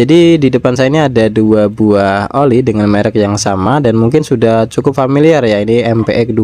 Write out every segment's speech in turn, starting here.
Jadi di depan saya ini ada dua buah oli dengan merek yang sama dan mungkin sudah cukup familiar ya, ini MPX2.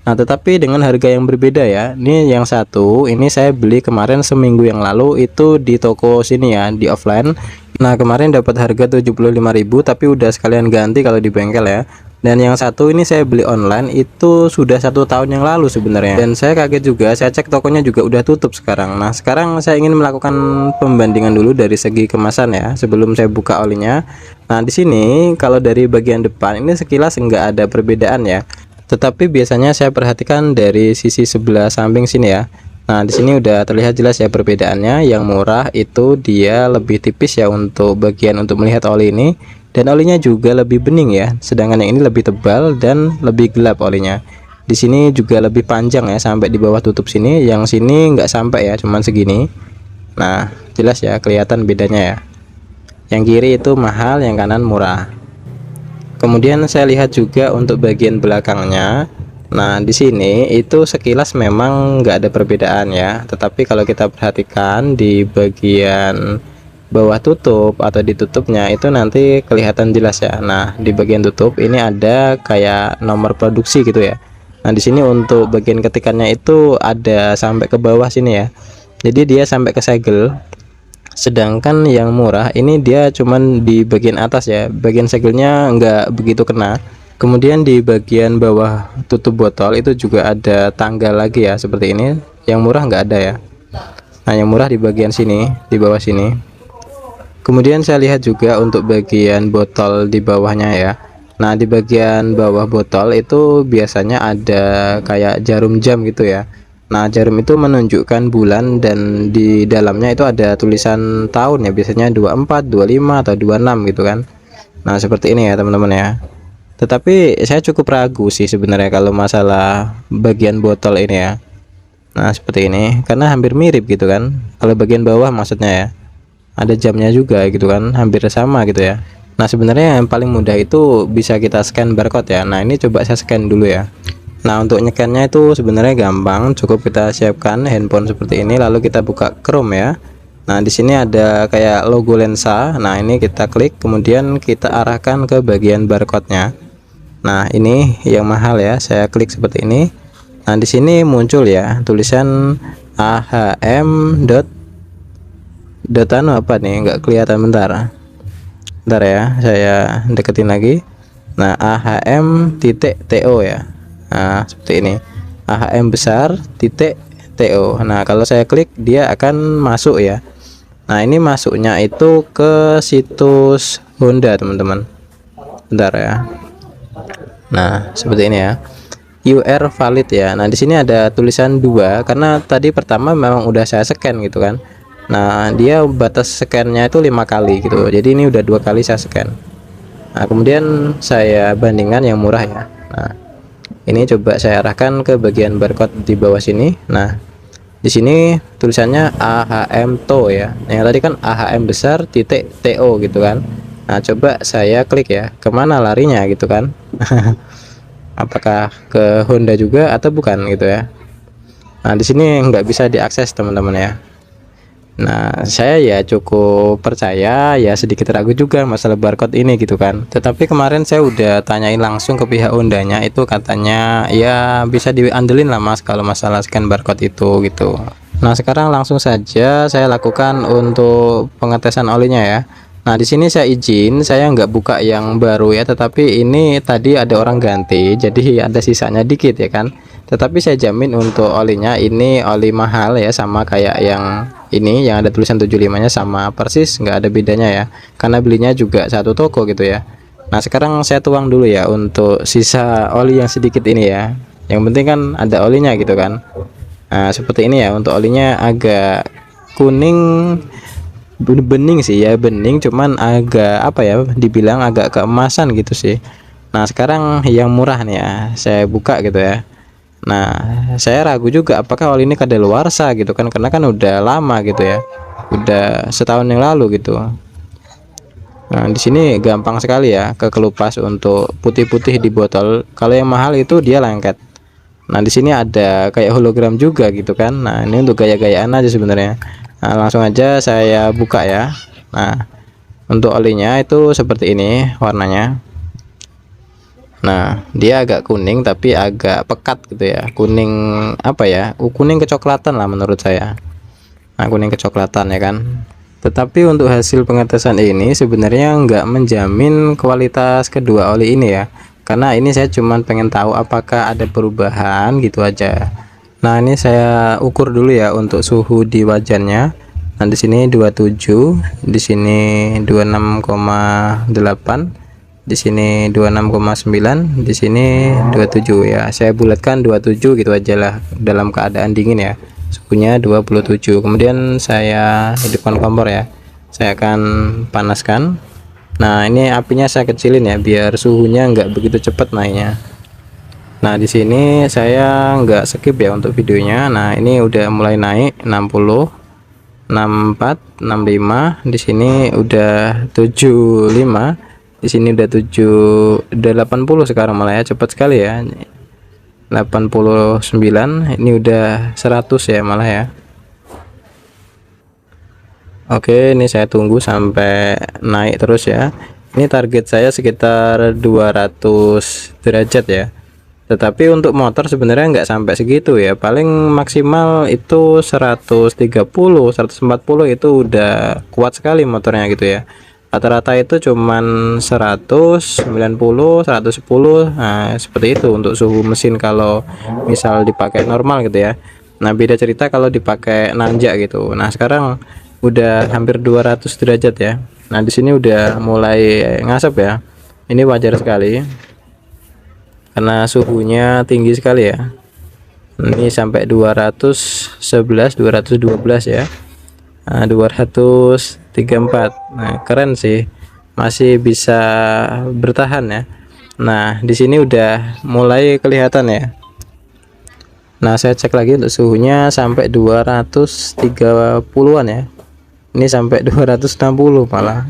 Nah, tetapi dengan harga yang berbeda ya. Ini yang satu, ini saya beli kemarin seminggu yang lalu itu di toko sini ya, di offline. Nah, kemarin dapat harga 75.000 tapi udah sekalian ganti kalau di bengkel ya. Dan yang satu ini saya beli online itu sudah 1 tahun yang lalu sebenarnya. Dan saya kaget juga, saya cek tokonya juga udah tutup sekarang. Nah, sekarang saya ingin melakukan pembandingan dulu dari segi kemasan ya, sebelum saya buka olinya. Nah, di sini kalau dari bagian depan ini sekilas enggak ada perbedaan ya. Tetapi biasanya saya perhatikan dari sisi sebelah samping sini ya. Nah, di sini udah terlihat jelas ya perbedaannya. Yang murah itu dia lebih tipis ya untuk bagian untuk melihat oli ini. Dan olinya juga lebih bening ya, sedangkan yang ini lebih tebal dan lebih gelap olinya. Di sini juga lebih panjang ya, sampai di bawah tutup sini. Yang sini nggak sampai ya, cuman segini. Nah, jelas ya kelihatan bedanya ya. Yang kiri itu mahal, yang kanan murah. Kemudian saya lihat juga untuk bagian belakangnya. Nah, di sini itu sekilas memang nggak ada perbedaan ya, tetapi kalau kita perhatikan di bagian bawah tutup atau ditutupnya itu nanti kelihatan jelas ya. Nah, di bagian tutup ini ada kayak nomor produksi gitu ya. Nah, di sini untuk bagian ketikannya itu ada sampai ke bawah sini ya. Jadi dia sampai ke segel. Sedangkan yang murah ini dia cuman di bagian atas ya. Bagian segelnya nggak begitu kena. Kemudian di bagian bawah tutup botol itu juga ada tangga lagi ya, seperti ini. Yang murah nggak ada ya. Nah, yang murah di bagian sini, di bawah sini. Kemudian saya lihat juga untuk bagian botol di bawahnya ya. Nah, di bagian bawah botol itu biasanya ada kayak jarum jam gitu ya. Nah, jarum itu menunjukkan bulan dan di dalamnya itu ada tulisan tahun ya, biasanya 24, 25 atau 26 gitu kan. Nah, seperti ini ya teman-teman ya. Tetapi saya cukup ragu sih sebenarnya kalau masalah bagian botol ini ya. Nah, seperti ini karena hampir mirip gitu kan. Kalau bagian bawah maksudnya ya, ada jamnya juga gitu kan, hampir sama gitu ya. Nah, sebenarnya yang paling mudah itu bisa kita scan barcode ya. Nah, ini coba saya scan dulu ya. Nah, untuk nyekannya itu sebenarnya gampang, cukup kita siapkan handphone seperti ini lalu kita buka Chrome ya. Nah, di sini ada kayak logo lensa. Nah, ini kita klik kemudian kita arahkan ke bagian barcode-nya. Nah, ini yang mahal ya, saya klik seperti ini. Nah, di sini muncul ya tulisan AHM anu apa nih, nggak kelihatan, bentar ya, saya deketin lagi. Nah, AHM.TO ya. Nah, seperti ini, AHM besar titik TO. Nah, kalau saya klik dia akan masuk ya. Nah, ini masuknya itu ke situs Honda teman-teman, bentar ya. Nah, seperti ini ya, UR valid ya. Nah, di sini ada tulisan 2 karena tadi pertama memang udah saya scan gitu kan. Nah, dia batas scan-nya itu 5 kali gitu. Jadi ini udah 2 kali saya scan. Nah, kemudian saya bandingkan yang murah ya. Nah, ini coba saya arahkan ke bagian barcode di bawah sini. Nah, di sini tulisannya AHM TO ya. Nah, yang tadi kan AHM besar titik TO gitu kan. Nah, coba saya klik ya. Kemana larinya gitu kan? Apakah ke Honda juga atau bukan gitu ya? Nah, di sini nggak bisa diakses teman-teman ya. Nah, saya ya cukup percaya, ya sedikit ragu juga masalah barcode ini gitu kan. Tetapi kemarin saya udah tanyain langsung ke pihak Hondanya, itu katanya ya bisa diandelin lah Mas kalau masalah scan barcode itu gitu. Nah, sekarang langsung saja saya lakukan untuk pengetesan olinya ya. Nah, di sini saya izin, saya nggak buka yang baru ya, tetapi ini tadi ada orang ganti, jadi ada sisanya dikit ya kan. Tetapi saya jamin untuk olinya ini oli mahal ya, sama kayak yang ini yang ada tulisan 75-nya sama persis, nggak ada bedanya ya, karena belinya juga satu toko gitu ya. Nah, sekarang saya tuang dulu ya untuk sisa oli yang sedikit ini ya. Yang penting kan ada olinya gitu kan. Nah, seperti ini ya, untuk olinya agak kuning, bening sih ya, bening, cuman agak apa ya, dibilang agak keemasan gitu sih. Nah, sekarang yang murah nih ya, saya buka gitu ya. Nah, saya ragu juga apakah oli ini kadaluarsa gitu kan, karena kan udah lama gitu ya, udah setahun yang lalu gitu. Nah, di sini gampang sekali ya kekelupas untuk putih-putih di botol. Kalau yang mahal itu dia lengket. Nah, di sini ada kayak hologram juga gitu kan. Nah, ini untuk gaya-gayaan aja sebenarnya. Nah, langsung aja saya buka ya. Nah, Untuk olinya itu seperti ini warnanya. Nah, dia agak kuning tapi agak pekat gitu ya. Kuning apa ya? Kuning kecoklatan lah menurut saya. Nah, kuning kecoklatan ya kan. Tetapi untuk hasil pengetesan ini sebenarnya nggak menjamin kualitas kedua oli ini ya. Karena ini saya cuman pengen tahu apakah ada perubahan gitu aja. Nah, ini saya ukur dulu ya untuk suhu di wajannya. Nah, di sini 27, di sini 26,8, di sini 26,9, di sini 27 ya. Saya bulatkan 27 gitu aja lah dalam keadaan dingin ya. Suhunya 27. Kemudian saya hidupkan kompor ya. Saya akan panaskan. Nah, ini apinya saya kecilin ya biar suhunya nggak begitu cepat naiknya. Nah, di sini saya nggak skip ya untuk videonya. Nah, ini udah mulai naik 60, 64, 65, di sini udah 75, di sini udah 80 sekarang malah ya, cepat sekali ya. 89, ini udah 100 ya malah ya. Oke, ini saya tunggu sampai naik terus ya. Ini target saya sekitar 200 derajat ya. Tetapi untuk motor sebenarnya nggak sampai segitu ya, paling maksimal itu 130, 140 itu udah kuat sekali motornya gitu ya. Rata-rata itu cuman 190, 110. Nah, seperti itu untuk suhu mesin kalau misal dipakai normal gitu ya. Nah, beda cerita kalau dipakai nanjak gitu. Nah, sekarang udah hampir 200 derajat ya. Nah, di sini udah mulai ngasap ya. Ini wajar sekali karena suhunya tinggi sekali ya. Ini sampai 211, 212 ya. Nah, 234. Nah, keren sih, masih bisa bertahan ya. Nah, di sini udah mulai kelihatan ya. Nah, saya cek lagi untuk suhunya sampai 230-an ya. Ini sampai 260 malah.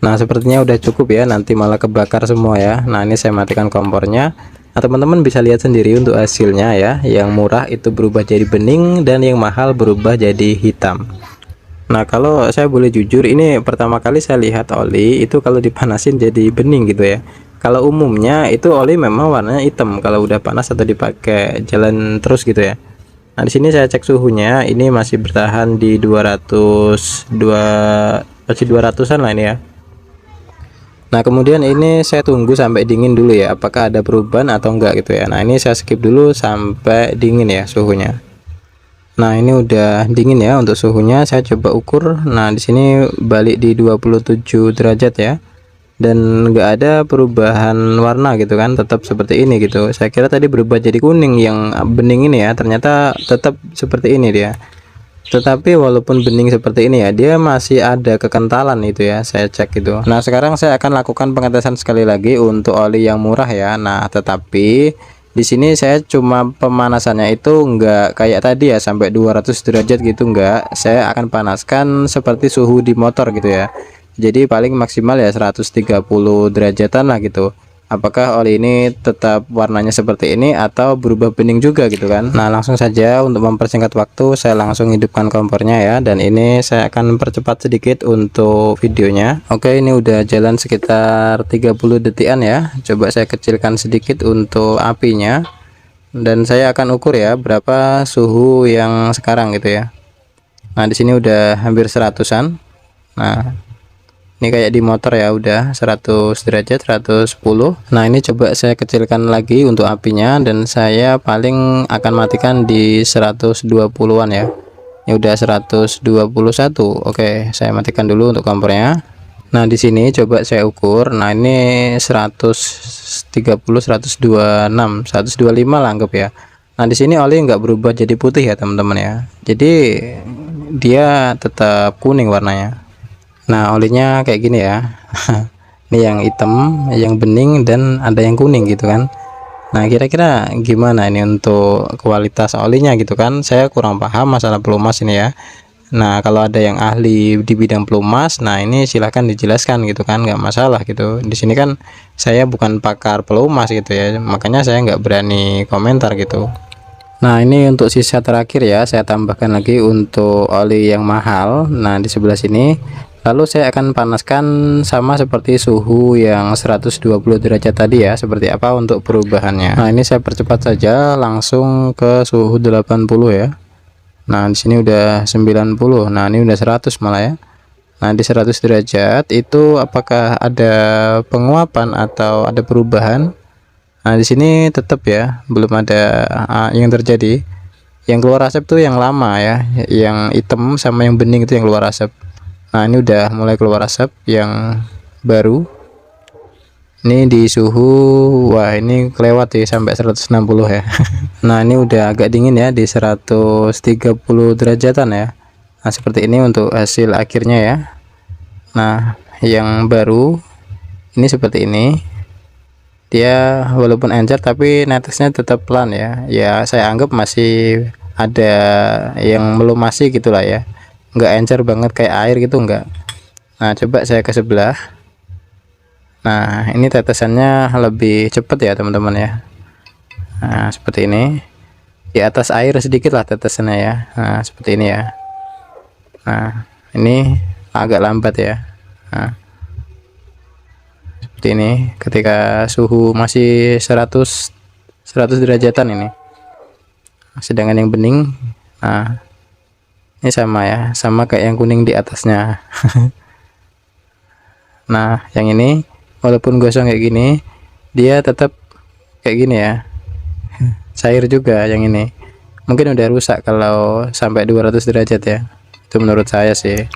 Nah, sepertinya udah cukup ya, nanti malah kebakar semua ya. Nah, ini saya matikan kompornya. Nah, teman-teman bisa lihat sendiri untuk hasilnya ya. Yang murah itu berubah jadi bening dan yang mahal berubah jadi hitam. Nah, kalau saya boleh jujur, ini pertama kali saya lihat oli itu kalau dipanasin jadi bening gitu ya. Kalau umumnya itu oli memang warnanya hitam kalau udah panas atau dipakai jalan terus gitu ya. Nah, di sini saya cek suhunya, ini masih bertahan di 202, masih 200-an lah ini ya. Nah, kemudian ini saya tunggu sampai dingin dulu ya, apakah ada perubahan atau enggak gitu ya. Nah, ini saya skip dulu sampai dingin ya suhunya. Nah, ini udah dingin ya untuk suhunya. Saya coba ukur. Nah, di sini balik di 27 derajat ya. Dan enggak ada perubahan warna gitu kan, tetap seperti ini gitu. Saya kira tadi berubah jadi kuning yang bening ini ya, ternyata tetap seperti ini dia. Tetapi walaupun bening seperti ini ya, dia masih ada kekentalan itu ya, saya cek itu. Nah, sekarang saya akan lakukan pengetesan sekali lagi untuk oli yang murah ya. Nah, tetapi di sini saya cuma pemanasannya itu enggak kayak tadi ya sampai 200 derajat gitu, enggak. Saya akan panaskan seperti suhu di motor gitu ya. Jadi paling maksimal ya 130 derajatan lah gitu. Apakah oli ini tetap warnanya seperti ini atau berubah bening juga gitu kan. Nah, langsung saja untuk mempersingkat waktu saya langsung hidupkan kompornya ya, dan ini saya akan percepat sedikit untuk videonya. Oke, ini udah jalan sekitar 30 detikan ya. Coba saya kecilkan sedikit untuk apinya, dan saya akan ukur ya berapa suhu yang sekarang gitu ya. Nah, di sini udah hampir 100-an. Nah, ini kayak di motor ya, udah 100 derajat, 110. Nah, ini coba saya kecilkan lagi untuk apinya, dan saya paling akan matikan di 120-an ya. Ini udah 121. Oke, saya matikan dulu untuk kompornya. Nah, di sini coba saya ukur. Nah, ini 130, 126, 125 lah anggap ya. Nah, di sini oli nggak berubah jadi putih ya teman-teman ya. Jadi dia tetap kuning warnanya. Nah, olinya kayak gini ya. Ini yang hitam, yang bening, dan ada yang kuning gitu kan. Nah, kira-kira gimana ini untuk kualitas olinya gitu kan. Saya kurang paham masalah pelumas ini ya. Nah, kalau ada yang ahli di bidang pelumas, nah ini silahkan dijelaskan gitu kan, nggak masalah gitu. Di sini kan saya bukan pakar pelumas gitu ya, makanya saya nggak berani komentar gitu. Nah, ini untuk sisa terakhir ya, saya tambahkan lagi untuk oli yang mahal. Nah, di sebelah sini. Lalu saya akan panaskan sama seperti suhu yang 120 derajat tadi ya, seperti apa untuk perubahannya. Nah, ini saya percepat saja langsung ke suhu 80 ya. Nah, di sini udah 90. Nah, ini udah 100 malah ya. Nah, di 100 derajat itu apakah ada penguapan atau ada perubahan? Nah, di sini tetap ya, belum ada yang terjadi. Yang keluar asap tuh yang lama ya, yang hitam sama yang bening itu yang keluar asap. Nah, ini udah mulai keluar asap yang baru. Ini di suhu, wah ini kelewat ya sampai 160 ya. Nah, ini udah agak dingin ya di 130 derajatan ya. Nah, seperti ini untuk hasil akhirnya ya. Nah, yang baru ini seperti ini. Dia walaupun encer tapi netesnya tetap pelan ya. Ya, saya anggap masih ada yang melumasi gitulah ya. Nggak encer banget kayak air gitu enggak. Nah, coba saya ke sebelah. Nah, ini tetesannya lebih cepat ya teman-teman ya. Nah, seperti ini. Di atas air sedikit lah tetesannya ya. Nah, seperti ini ya. Nah, ini agak lambat ya. Nah, seperti ini ketika suhu masih 100 derajatan ini. Sedangkan yang bening, nah ini sama ya, sama kayak yang kuning di atasnya. Nah, yang ini walaupun gosong kayak gini, dia tetap kayak gini ya. Cair juga yang ini. Mungkin udah rusak kalau sampai 200 derajat ya. Itu menurut saya sih.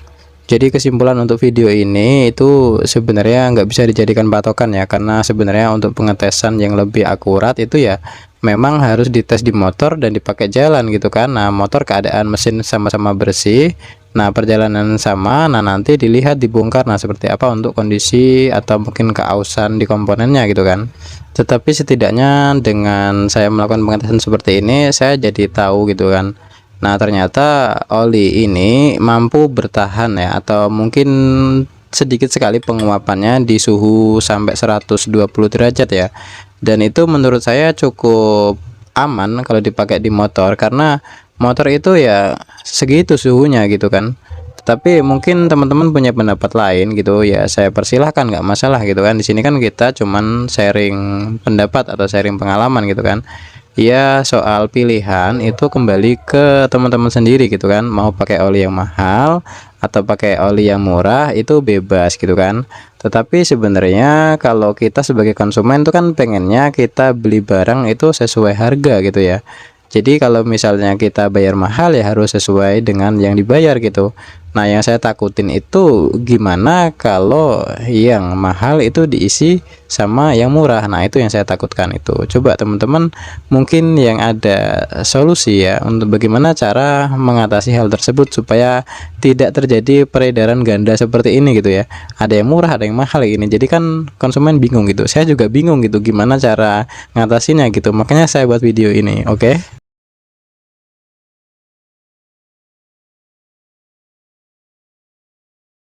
Jadi kesimpulan untuk video ini itu sebenarnya nggak bisa dijadikan patokan ya, karena sebenarnya untuk pengetesan yang lebih akurat itu ya memang harus dites di motor dan dipakai jalan gitu kan. Nah, motor keadaan mesin sama-sama bersih, nah perjalanan sama, nah nanti dilihat dibongkar nah seperti apa untuk kondisi atau mungkin keausan di komponennya gitu kan. Tetapi setidaknya dengan saya melakukan pengetesan seperti ini, saya jadi tahu gitu kan. Nah, ternyata oli ini mampu bertahan ya, atau mungkin sedikit sekali penguapannya di suhu sampai 120 derajat ya. Dan itu menurut saya cukup aman kalau dipakai di motor, karena motor itu ya segitu suhunya gitu kan. Tapi mungkin teman-teman punya pendapat lain gitu ya, saya persilahkan, nggak masalah gitu kan. Di sini kan kita cuman sharing pendapat atau sharing pengalaman gitu kan. Ya, soal pilihan itu kembali ke teman-teman sendiri gitu kan, mau pakai oli yang mahal atau pakai oli yang murah itu bebas gitu kan. Tetapi sebenarnya kalau kita sebagai konsumen itu kan pengennya kita beli barang itu sesuai harga gitu ya. Jadi kalau misalnya kita bayar mahal ya harus sesuai dengan yang dibayar gitu. Nah, yang saya takutin itu gimana kalau yang mahal itu diisi sama yang murah. Nah, itu yang saya takutkan itu. Coba teman-teman mungkin yang ada solusi ya untuk bagaimana cara mengatasi hal tersebut supaya tidak terjadi peredaran ganda seperti ini gitu ya. Ada yang murah, ada yang mahal ini. Jadi kan konsumen bingung gitu. Saya juga bingung gitu gimana cara ngatasinya gitu. Makanya saya buat video ini, oke?